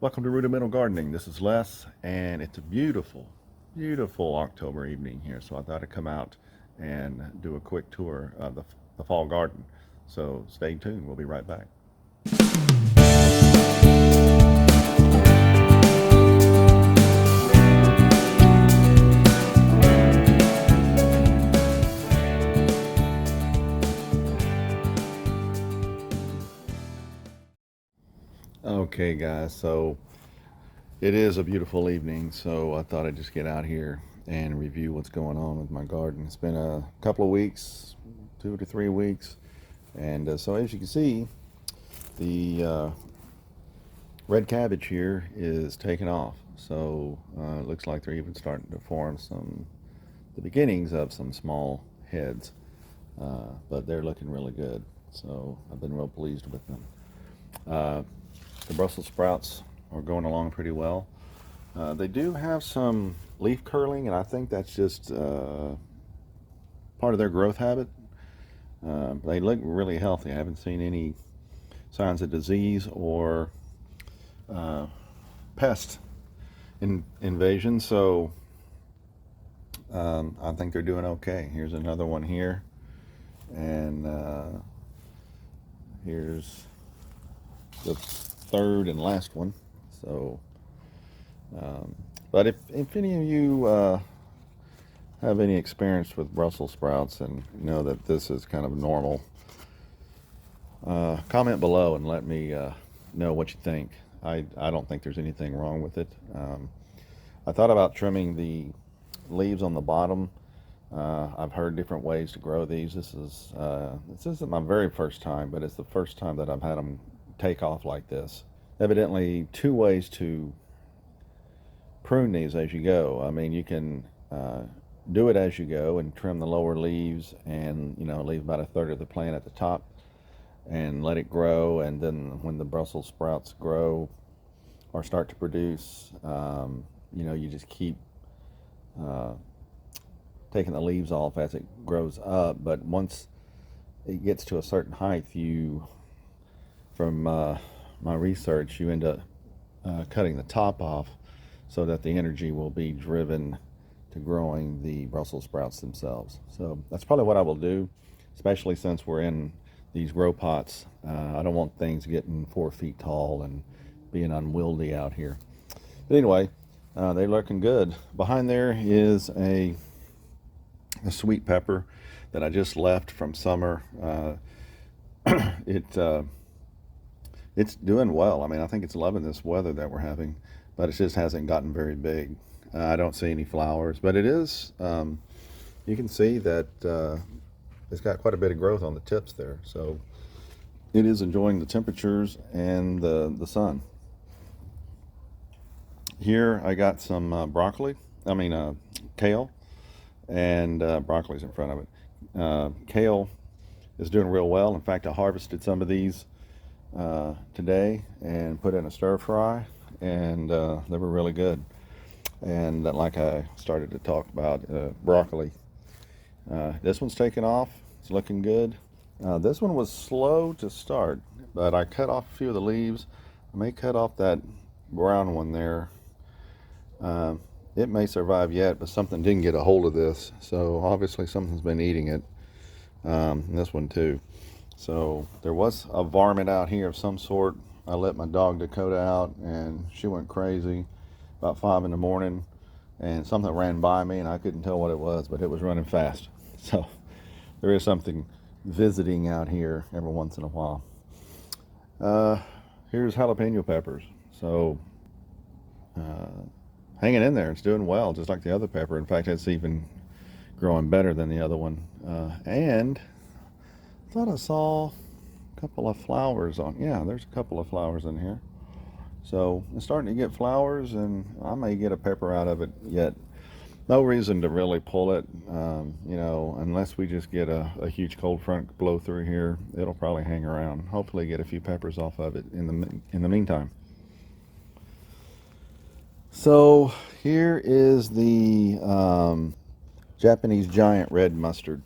Welcome to Rudimental Gardening. This is Les, and it's a beautiful, beautiful October evening here. So I thought I'd come out and do a quick tour of the fall garden. So stay tuned. We'll be right back. Okay, guys. So it is a beautiful evening. So I thought I'd just get out here and review what's going on with my garden. It's been a couple of weeks, 2 to 3 weeks. And so as you can see, the red cabbage here is taking off. So it looks like they're even starting to form the beginnings of some small heads, but they're looking really good. So I've been real pleased with them. Uh, the Brussels sprouts are going along pretty well. They do have some leaf curling, and I think that's just part of their growth habit. They look really healthy. I haven't seen any signs of disease or pest invasion, so I think they're doing okay. Here's another one here, and here's the third and last one. So, but if any of you have any experience with Brussels sprouts and know that this is kind of normal, comment below and let me know what you think. I don't think there's anything wrong with it. I thought about trimming the leaves on the bottom. I've heard different ways to grow these. This isn't my very first time, but it's the first time that I've had them take off like this. Evidently, two ways to prune these as you go. I mean, you can do it as you go and trim the lower leaves and leave about a third of the plant at the top and let it grow, and then when the Brussels sprouts grow or start to produce, you just keep taking the leaves off as it grows up. But once it gets to a certain height, from my research, you end up cutting the top off so that the energy will be driven to growing the Brussels sprouts themselves. So that's probably what I will do, especially since we're in these grow pots. I don't want things getting 4 feet tall and being unwieldy out here. But anyway, they're looking good. Behind there is a sweet pepper that I just left from summer. It's doing well. I mean, I think it's loving this weather that we're having, but it just hasn't gotten very big. I don't see any flowers, but it is. You can see that it's got quite a bit of growth on the tips there, so it is enjoying the temperatures and the sun. Here I got some broccoli. I mean kale, and broccoli's in front of it. Kale is doing real well. In fact, I harvested some of these today and put in a stir fry, and they were really good. And like I started to talk about, broccoli. This one's taken off. It's looking good. This one was slow to start, but I cut off a few of the leaves. I may cut off that brown one there. It may survive yet, but something didn't get a hold of this. So obviously something's been eating it. This one too. So there was a varmint out here of some sort. I let my dog Dakota out, and she went crazy about 5 in the morning, and something ran by me, and I couldn't tell what it was, but it was running fast. So there is something visiting out here every once in a while. Here's jalapeno peppers. So hanging in there. It's doing well, just like the other pepper. In fact, it's even growing better than the other one. And I thought I saw a couple of flowers on. Yeah, there's a couple of flowers in here. So it's starting to get flowers, and I may get a pepper out of it yet. No reason to really pull it, unless we just get a huge cold front blow through here. It'll probably hang around. Hopefully get a few peppers off of it in the meantime. So here is the Japanese giant red mustard.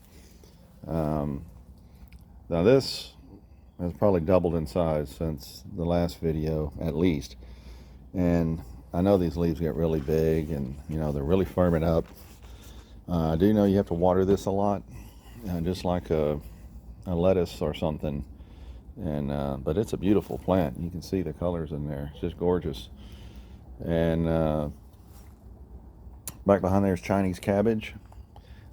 Now this has probably doubled in size since the last video, at least. And I know these leaves get really big, and you know they're really firming up. I do know you have to water this a lot, just like a lettuce or something. And but it's a beautiful plant. You can see the colors in there. It's just gorgeous. And back behind there is Chinese cabbage.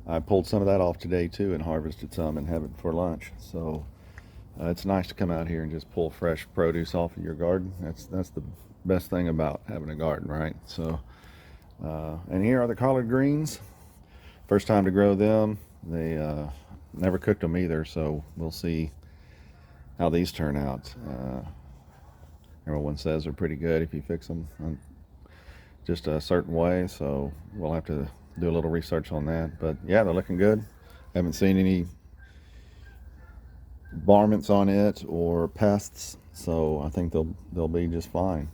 I pulled some of that off today too and harvested some and have it for lunch. So it's nice to come out here and just pull fresh produce off of your garden. That's the best thing about having a garden, right? So and here are the collard greens. First time to grow them. They never cooked them either, so we'll see how these turn out. Everyone says they're pretty good if you fix them just a certain way, so we'll have to do a little research on that. But yeah, they're looking good. Haven't seen any varmints on it or pests, so I think they'll be just fine.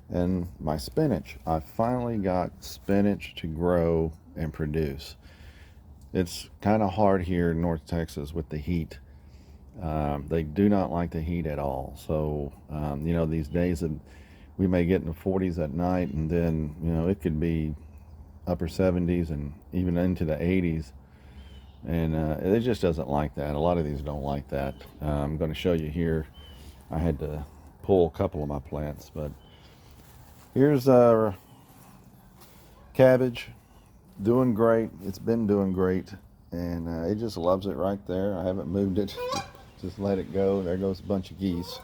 And my spinach, I finally got spinach to grow and produce. It's kind of hard here in North Texas with the heat. They do not like the heat at all. So you know, these days that we may get in the 40s at night, and then you know it could be upper 70s and even into the 80s, and it just doesn't like that. A lot of these don't like that. I'm going to show you here. I had to pull a couple of my plants, but here's cabbage, doing great. It's been doing great, and it just loves it right there. I haven't moved it. Just let it go. There goes a bunch of geese.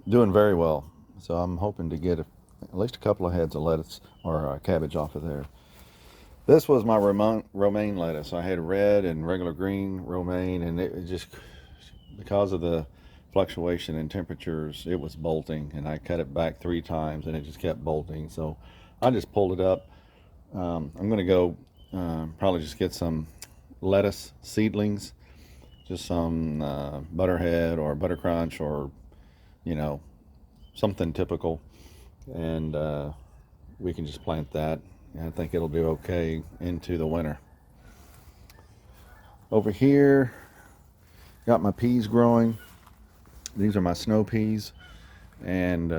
Doing very well. So I'm hoping to get at least a couple of heads of lettuce or cabbage off of there. This was my romaine lettuce. I had red and regular green romaine, and it just, because of the fluctuation in temperatures, it was bolting, and I cut it back 3 times and it just kept bolting. So I just pulled it up. I'm going to go probably just get some lettuce seedlings, just some butterhead or butter crunch, or you know, something typical, and we can just plant that, and I think it'll do okay into the winter. Over here, got my peas growing. These are my snow peas, and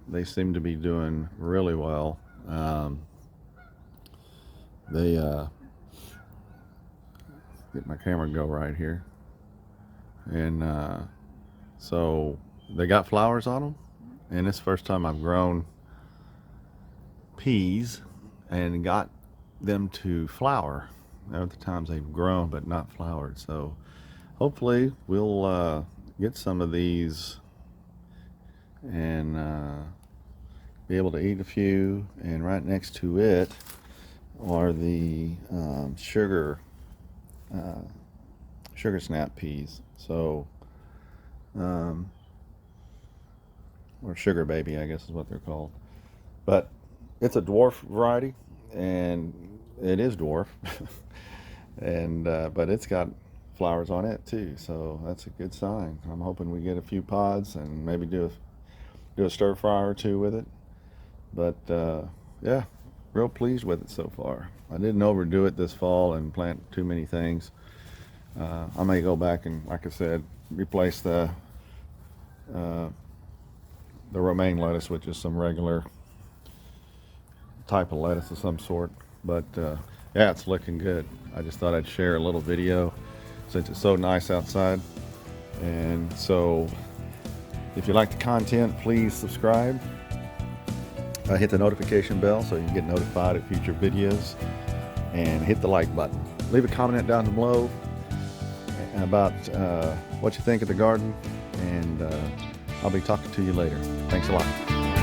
they seem to be doing really well. They get my camera to go right here, and so they got flowers on them, and it's the first time I've grown peas and got them to flower. Other times they've grown but not flowered, so hopefully we'll get some of these and be able to eat a few. And right next to it are the sugar snap peas, so or sugar baby, I guess is what they're called. But it's a dwarf variety, and it is dwarf, and but it's got flowers on it too, so that's a good sign. I'm hoping we get a few pods and maybe do a stir fry or two with it. But yeah, real pleased with it so far. I didn't overdo it this fall and plant too many things. I may go back and, like I said, replace the romaine lettuce with just some regular type of lettuce of some sort. But yeah, it's looking good. I just thought I'd share a little video since it's so nice outside. And so if you like the content, please subscribe. Hit the notification bell so you can get notified of future videos, and hit the like button. Leave a comment down below about what you think of the garden, and I'll be talking to you later. Thanks a lot.